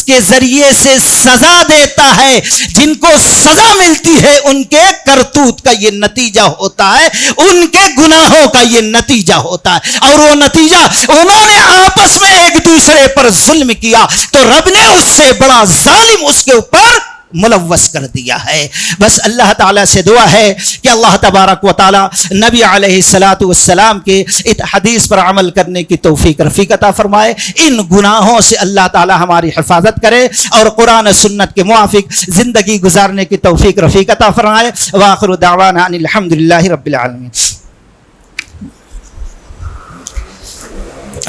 کے ذریعے سے سزا دیتا ہے. جن کو سزا ملتی ہے ان کے کرتوت کا یہ نتیجہ ہوتا ہے, ان کے گناہوں کا یہ نتیجہ ہوتا ہے. اور وہ نتیجہ, انہوں نے آپس میں ایک دوسرے پر ظلم کیا تو رب نے اس سے بڑا ظالم اس کے اوپر ملوث کر دیا ہے. بس اللہ تعالیٰ سے دعا ہے کہ اللہ تبارک و تعالیٰ نبی علیہ السلام کے اس حدیث پر عمل کرنے کی توفیق رفیق عطا فرمائے. ان گناہوں سے اللہ تعالیٰ ہماری حفاظت کرے اور قرآن و سنت کے موافق زندگی گزارنے کی توفیق رفیق عطا فرمائے. وآخر دعوانا ان الحمدللہ رب العالمین.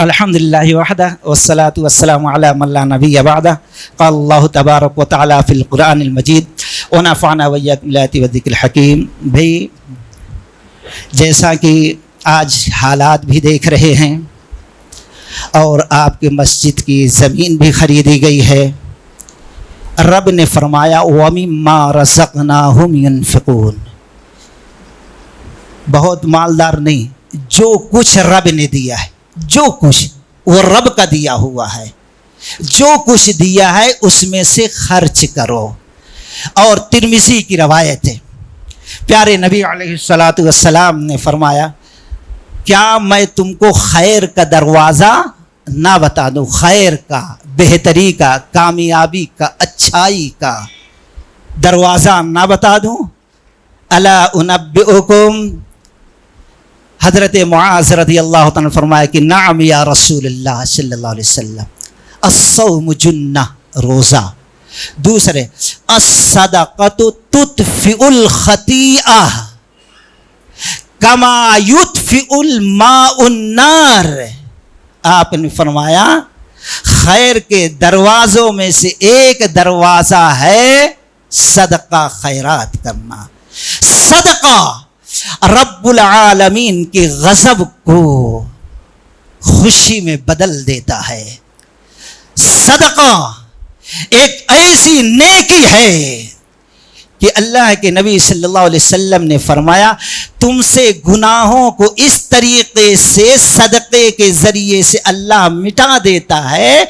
الحمد لله وحده والصلاة والسلام على من لا نبي بعده. قال الله تبارك وتعالى في القرآن المجيد ونفعنا وإياكم بالآيات والذكر الحكيم. بھائی جیسا کہ آج حالات بھی دیکھ رہے ہیں اور آپ کی مسجد کی زمین بھی خریدی گئی ہے. رب نے فرمایا وَمِمَّا رَزَقْنَاهُمْ يُنْفِقُونَ. بہت مالدار نہیں, جو کچھ رب نے دیا ہے, جو کچھ وہ رب کا دیا ہوا ہے, جو کچھ دیا ہے اس میں سے خرچ کرو. اور ترمذی کی روایت ہے, پیارے نبی علیہ السلام نے فرمایا کیا میں تم کو خیر کا دروازہ نہ بتا دوں, خیر کا, بہتری کا, کامیابی کا, اچھائی کا دروازہ نہ بتا دوں؟ الا انبئکم. حضرت معاذ رضی اللہ تعالیٰ نے فرمایا کہ نعم یا رسول اللہ صلی اللہ علیہ وسلم. الصوم جنہ, روزہ. دوسرے الصدقۃ تطفئ الخطیئہ کما یطفئ الماء النار. آپ نے فرمایا خیر کے دروازوں میں سے ایک دروازہ ہے صدقہ خیرات کرنا. صدقہ رب العالمین کے غضب کو خوشی میں بدل دیتا ہے. صدقہ ایک ایسی نیکی ہے کہ اللہ کے نبی صلی اللہ علیہ وسلم نے فرمایا تم سے گناہوں کو اس طریقے سے صدقے کے ذریعے سے اللہ مٹا دیتا ہے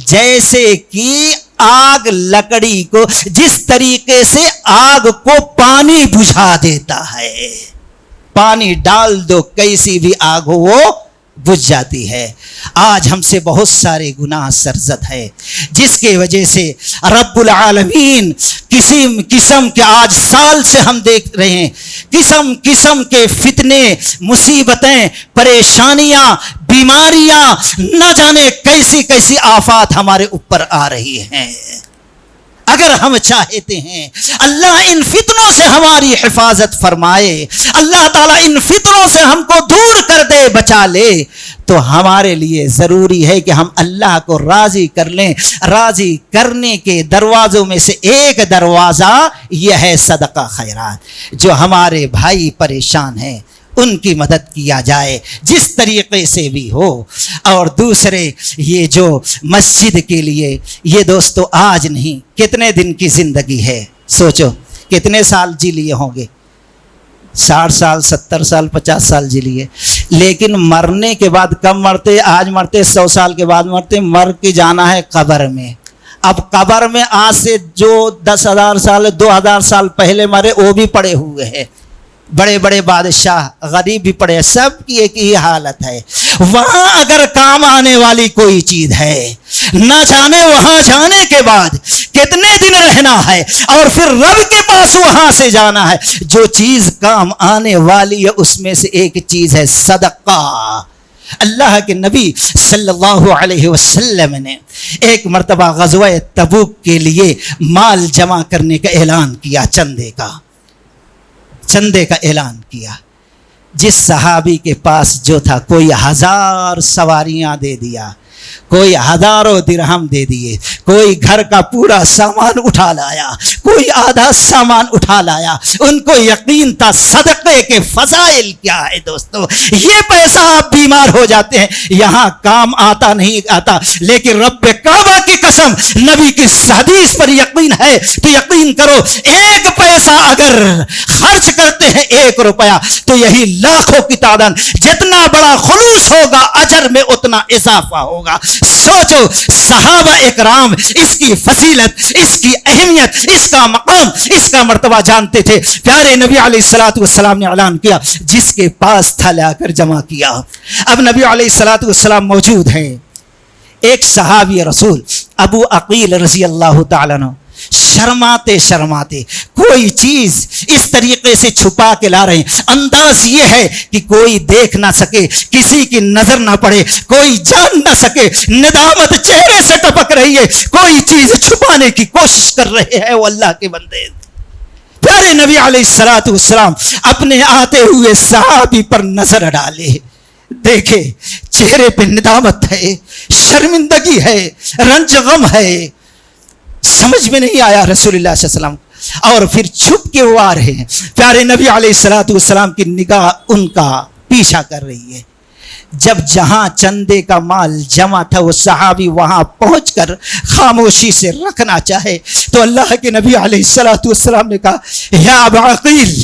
جیسے کہ آگ لکڑی کو جس طریقے سے آگ کو پانی بجھا دیتا ہے. پانی ڈال دو کیسی بھی آگ ہو وہ بجھ جاتی ہے. آج ہم سے بہت سارے گناہ سرزد ہے جس کی وجہ سے رب العالمین قسم کے آج سال سے ہم دیکھ رہے ہیں قسم کے فتنے, مصیبتیں, پریشانیاں, بیماریاں, نہ جانے کیسی کیسی آفات ہمارے اوپر آ رہی ہیں. اگر ہم چاہتے ہیں اللہ ان فتنوں سے ہماری حفاظت فرمائے, اللہ تعالیٰ ان فتنوں سے ہم کو دور کر دے, بچا لے, تو ہمارے لیے ضروری ہے کہ ہم اللہ کو راضی کر لیں. راضی کرنے کے دروازوں میں سے ایک دروازہ یہ ہے صدقہ خیرات. جو ہمارے بھائی پریشان ہیں ان کی مدد کیا جائے جس طریقے سے بھی ہو. اور دوسرے یہ جو مسجد کے لیے, یہ دوستو آج نہیں کتنے دن کی زندگی ہے, سوچو کتنے سال جی لیے ہوں گے, 60 سال 70 سال 50 سال جی لیے, لیکن مرنے کے بعد کب مرتے؟ آج مرتے 100 سال کے بعد مرتے. مر کے جانا ہے قبر میں. اب قبر میں آج سے جو 10,000 سال 2,000 سال پہلے مرے وہ بھی پڑے ہوئے ہیں, بڑے بڑے بادشاہ, غریب بھی پڑے, سب کی ایک ہی حالت ہے. وہاں اگر کام آنے والی کوئی چیز ہے نہ جانے وہاں جانے کے بعد کتنے دن رہنا ہے اور پھر رب کے پاس وہاں سے جانا ہے. جو چیز کام آنے والی ہے اس میں سے ایک چیز ہے صدقہ. اللہ کے نبی صلی اللہ علیہ وسلم نے ایک مرتبہ غزوہ تبوک کے لیے مال جمع کرنے کا اعلان کیا, چندے کا اعلان کیا. جس صحابی کے پاس جو تھا کوئی 1000 سواریاں دے دیا, کوئی ہزاروں درہم دے دیے, کوئی گھر کا پورا سامان اٹھا لایا, کوئی آدھا سامان اٹھا لایا. ان کو یقین تھا صدقے کے فضائل کیا ہے دوستو. یہ پیسہ آپ بیمار ہو جاتے ہیں, یہاں کام آتا نہیں آتا, لیکن رب کعبہ کی قسم, نبی کی حدیث پر یقین ہے تو یقین کرو, ایک پیسہ اگر خرچ کرتے ہیں 1 روپیہ تو یہی لاکھوں کی تعداد. جتنا بڑا خلوص ہوگا اجر میں اتنا اضافہ ہوگا. سوچو صحابہ اکرام اس کی فضیلت, اس کی اہمیت, اس کا مقام, اس کا مرتبہ جانتے تھے. پیارے نبی علیہ الصلوۃ والسلام نے اعلان کیا, جس کے پاس تھا لا کر جمع کیا. اب نبی علیہ الصلوۃ والسلام موجود ہیں. ایک صحابی رسول ابو عقیل رضی اللہ تعالیٰ عنہ شرماتے شرماتے کوئی چیز اس طریقے سے چھپا کے لا رہے ہیں, انداز یہ ہے کہ کوئی دیکھ نہ سکے, کسی کی نظر نہ پڑے, کوئی جان نہ سکے. ندامت چہرے سے ٹپک رہی ہے, کوئی چیز چھپانے کی کوشش کر رہے ہیں وہ اللہ کے بندے. پیارے نبی علیہ الصلوۃ والسلام اپنے آتے ہوئے صحابی پر نظر ڈالے, دیکھے چہرے پہ ندامت ہے, شرمندگی ہے, رنج غم ہے. سمجھ میں نہیں آیا رسول اللہ صلی اللہ علیہ وسلم, اور پھر چھپ کے وہ آ رہے ہیں. پیارے نبی علیہ الصلوۃ والسلام کی نگاہ ان کا پیچھا کر رہی ہے. جب جہاں چندے کا مال جمع تھا وہ صحابی وہاں پہنچ کر خاموشی سے رکھنا چاہے تو اللہ کے نبی علیہ الصلوۃ والسلام نے کہا, یا ابو عقیل,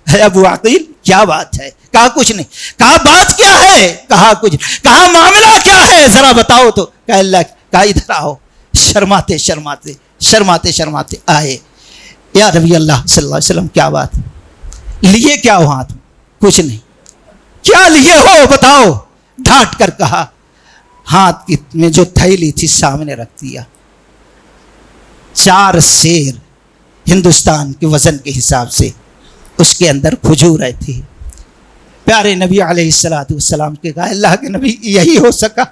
ہے ابو عقیل کیا بات ہے؟ کہا کچھ نہیں. کہا بات کیا ہے؟ کہا کچھ نہیں. کہا معاملہ کیا ہے ذرا بتاؤ تو. کہا اللہ, کہا ادھر آؤ. شرماتے شرماتے شرماتے شرماتے آئے. یا نبی اللہ صلی اللہ علیہ وسلم کیا بات, لیے کیا ہو ہاتھ میں؟ کچھ نہیں. کیا لیے ہو بتاؤ. ڈانٹ کر کہا, ہاتھ میں جو تھیلی تھی سامنے رکھ دیا. 4 سیر ہندوستان کے وزن کے حساب سے اس کے اندر کھجوریں تھی. پیارے نبی علیہ الصلوۃ والسلام کے کہا, اللہ کے نبی یہی ہو سکا.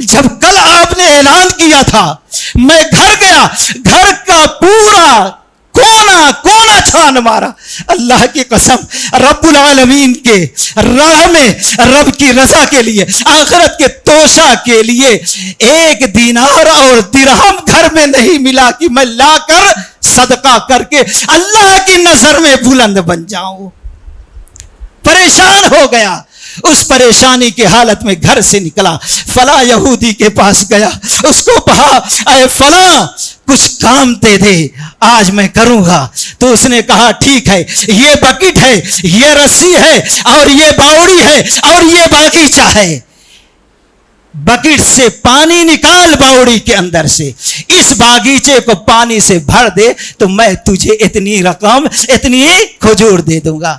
جب کل آپ نے اعلان کیا تھا میں گھر گیا, گھر کا پورا کونا کونا چھان مارا. اللہ کی قسم رب العالمین کے راہ میں, رب کی رضا کے لیے, آخرت کے توشہ کے لیے 1 دینار اور درہم گھر میں نہیں ملا کہ میں لا کر صدقہ کر کے اللہ کی نظر میں بلند بن جاؤں. پریشان ہو گیا. اس پریشانی کی حالت میں گھر سے نکلا, فلاں یہودی کے پاس گیا, اس کو کہا اے فلاں کچھ کام دے دے, آج میں کروں گا. تو اس نے کہا ٹھیک ہے, یہ بکٹ ہے, یہ رسی ہے, اور یہ باوڑی ہے, اور یہ باغیچہ ہے. بکٹ سے پانی نکال باوڑی کے اندر سے, اس باغیچے کو پانی سے بھر دے تو میں تجھے اتنی رقم, اتنی کھجور دے دوں گا.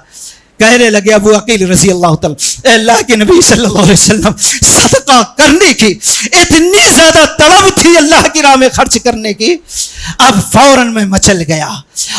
کہنے لگے ابو عقیل رضی اللہ تعالی, اللہ کے نبی صلی اللہ علیہ وسلم صدقہ کرنے کی اتنی زیادہ طلب تھی اللہ کی راہ میں خرچ کرنے کی. اب فوراً میں مچل گیا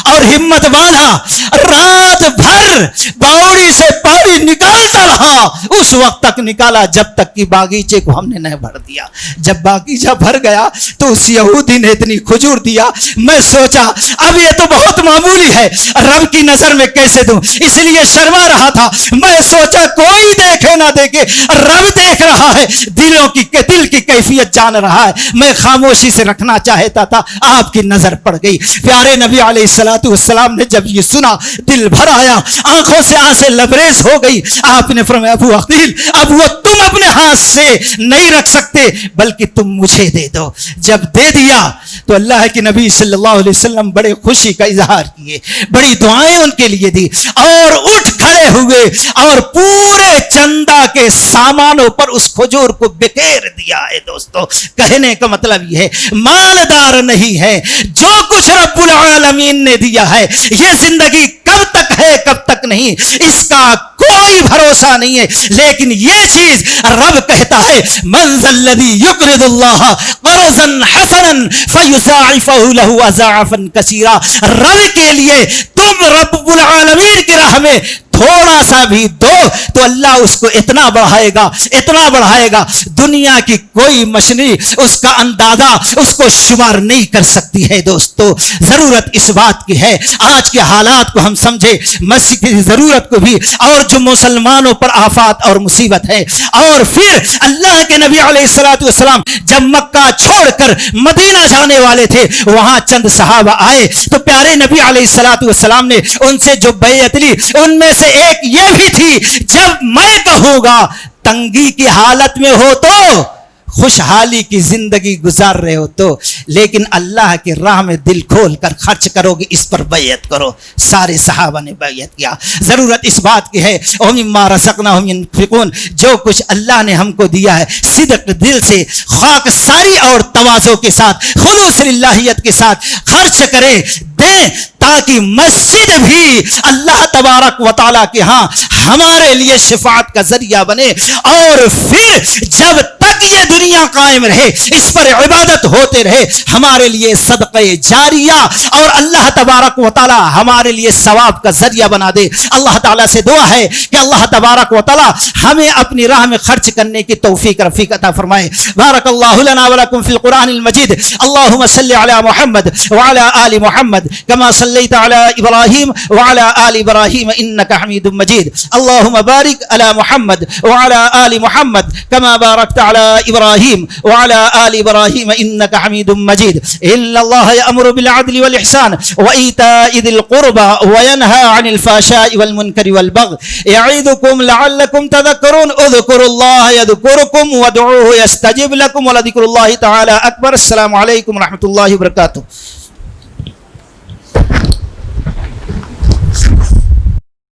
اور ہمت باندھا, رات بھر باوڑی سے پانی نکالتا رہا. اس وقت تک نکالا جب تک کہ باغیچے کو ہم نے نہ بھر دیا. جب باغیچہ بھر گیا تو اس یہودی نے اتنی کھجور دیا. میں سوچا اب یہ تو بہت معمولی ہے, رب کی نظر میں کیسے دوں, اس لیے شرما رہا تھا. میں سوچا کوئی دیکھے نہ دیکھے, رب دیکھ رہا ہے, دل کی کیفیت جان رہا ہے. میں خاموشی سے رکھنا چاہتا تھا, آپ کی نظر پڑ گئی. پیارے نبی علیہ الصلوۃ والسلام نے جب یہ سنا دل بھر آیا, آنکھوں سے آنسیں لبریز ہو گئی. آپ نے فرمایا ابو عقیل اب وہ تم اپنے ہاتھ سے نہیں رکھ سکتے بلکہ تم مجھے دے دو. جب دے دیا تو اللہ کے نبی صلی اللہ علیہ وسلم بڑے خوشی کا اظہار کیے, بڑی دعائیں ان کے لیے دی, اور اٹھ کھڑے ہوئے اور پورے چندہ کے سامانوں پر اس کھجور کو بکھیر دیا ہے. دوستو کہنے کا مطلب یہ ہے مالدار نہیں ہے, جو کچھ رب العالمین نے دیا ہے یہ زندگی کب تک ہے کب تک نہیں, اس کا کوئی بھروسہ نہیں ہے. لیکن یہ چیز رب کہتا ہے من ذا الذی یقرض اللہ قرضا حسنا فیضاعفہ لہ اضعافا کثیرا. رب کے لیے تم رب العالمین کی راہ میں تھوڑا سا بھی دو تو اللہ اس کو اتنا بڑھائے گا، اتنا بڑھائے گا، دنیا کی کوئی مشینری اس کا اندازہ اس کو شمار نہیں کر سکتی ہے۔ دوستو ضرورت اس بات کی ہے، آج کے حالات کو ہم سمجھے، مسجد کی ضرورت کو بھی، اور جو مسلمانوں پر آفات اور مصیبت ہے۔ اور پھر اللہ کے نبی علیہ الصلوۃ والسلام جب مکہ چھوڑ کر مدینہ جانے والے تھے، وہاں چند صحابہ آئے تو پیارے نبی علیہ الصلوۃ والسلام نے ان سے جو بیعت لی، ان میں سے ایک یہ بھی تھی، جب میں کہوں گا تنگی کی حالت میں ہو تو، خوشحالی کی زندگی گزار رہے ہو تو، لیکن اللہ کی راہ میں دل کھول کر خرچ کرو گے، اس پر بیعت کرو۔ سارے صحابہ نے بیعت کیا۔ ضرورت اس بات کی ہے، وَمِمَّا رَزَقْنَاهُمْ يُنْفِقُونَ، جو کچھ اللہ نے ہم کو دیا ہے صدق دل سے، خاک ساری اور تواضع کے ساتھ، خلوص للہیت کے ساتھ خرچ کریں، دیں، تاکہ مسجد بھی اللہ تبارک و تعالیٰ کے ہاں ہمارے لیے شفاعت کا ذریعہ بنے، اور پھر جب تک یہ دنیا قائم رہے، اس پر عبادت ہوتے رہے، ہمارے لیے صدقہ جاریہ، اور اللہ تبارک و تعالیٰ ہمارے لیے ثواب کا ذریعہ بنا دے۔ اللہ تعالیٰ سے دعا ہے کہ اللہ تبارک و تعالیٰ ہمیں اپنی راہ میں خرچ کرنے کی توفیق رفیق عطا فرمائے۔ بارک اللہ لنا ولکم فی القرآن المجید۔ اللہم صلی علی محمد وعلی آل محمد کما صلیت علی ابراہیم وعلی آل ابراہیم انک حمید مجید۔ اللہم بارک علی محمد وعلی آل محمد کما بارکت علی ابراہیم وعلی آل ابراہیم انک حمید مجید۔ ان اللہ یأمر بالعدل والإحسان وإیتاء ذی القربى وینہی عن الفحشاء والمنکر والبغی یعظکم لعلکم تذکرون۔ اذکروا اللہ یذکرکم وادعوہ یستجب لکم ولذکر اللہ تعالی اکبر۔ السلام علیکم ورحمۃ اللہ وبرکاتہ۔